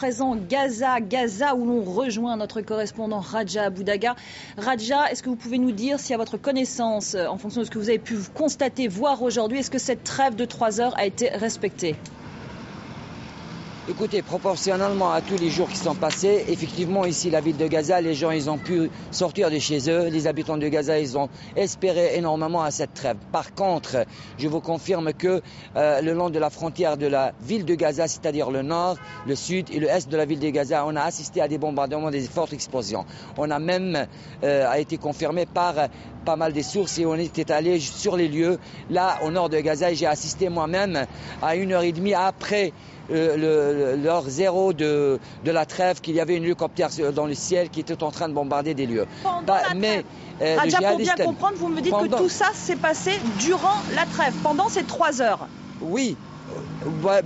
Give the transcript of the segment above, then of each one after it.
présent Gaza où l'on rejoint notre correspondant Radja Aboudaga. Radja, est-ce que vous pouvez nous dire si à votre connaissance, en fonction de ce que vous avez pu constater, voir aujourd'hui, est-ce que cette trêve de 3 heures a été respectée ? Écoutez, proportionnellement à tous les jours qui sont passés, effectivement ici la ville de Gaza, les gens ils ont pu sortir de chez eux, les habitants de Gaza ils ont espéré énormément à cette trêve. Par contre, je vous confirme que le long de la frontière de la ville de Gaza, c'est-à-dire le nord, le sud et le est de la ville de Gaza, on a assisté à des bombardements, des fortes explosions. On a même a été confirmé par pas mal des sources et on était allé sur les lieux, là au nord de Gaza, et j'ai assisté moi-même à 1h30 après l'heure zéro de la trêve, qu'il y avait un hélicoptère dans le ciel qui était en train de bombarder des lieux. Radja, pour bien comprendre, vous me dites que tout ça s'est passé durant la trêve, pendant ces 3 heures. Oui,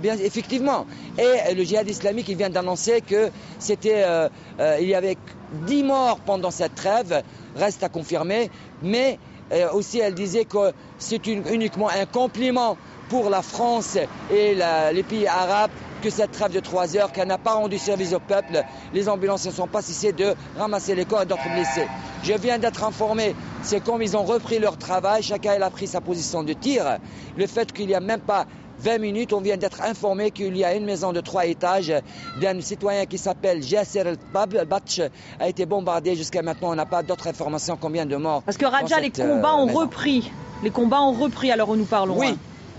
bien, effectivement. Et le djihad islamique, il vient d'annoncer que il y avait 10 morts pendant cette trêve, reste à confirmer, mais aussi elle disait que c'est uniquement un compliment pour la France et les pays arabes que cette trêve de 3 heures, qu'elle n'a pas rendu service au peuple. Les ambulances ne sont pas cessées de ramasser les corps et d'autres blessés. Je viens d'être informé, c'est comme ils ont repris leur travail, chacun a pris sa position de tir. Le fait qu'il n'y a même pas 20 minutes, on vient d'être informé qu'il y a une maison de 3 étages d'un citoyen qui s'appelle Jasser El-Batch a été bombardée. Jusqu'à maintenant, on n'a pas d'autres informations combien de morts. Parce que Radja, les combats ont repris. Les combats ont repris à l'heure où nous parlons. Oui.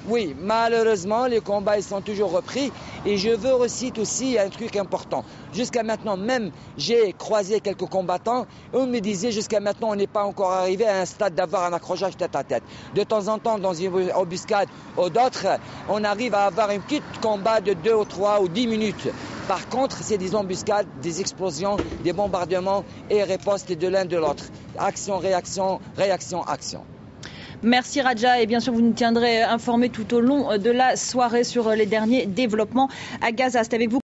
Oui, malheureusement, les combats ils sont toujours repris. Et je veux reciter aussi un truc important. Jusqu'à maintenant, même, j'ai croisé quelques combattants. On me disait, jusqu'à maintenant, on n'est pas encore arrivé à un stade d'avoir un accrochage tête à tête. De temps en temps, dans une embuscade ou d'autres, on arrive à avoir un petit combat de 2 ou 3 ou 10 minutes. Par contre, c'est des embuscades, des explosions, des bombardements et ripostes de l'un de l'autre. Action, réaction, réaction, action. Merci Radja, et bien sûr vous nous tiendrez informés tout au long de la soirée sur les derniers développements à Gaza. C'est avec vous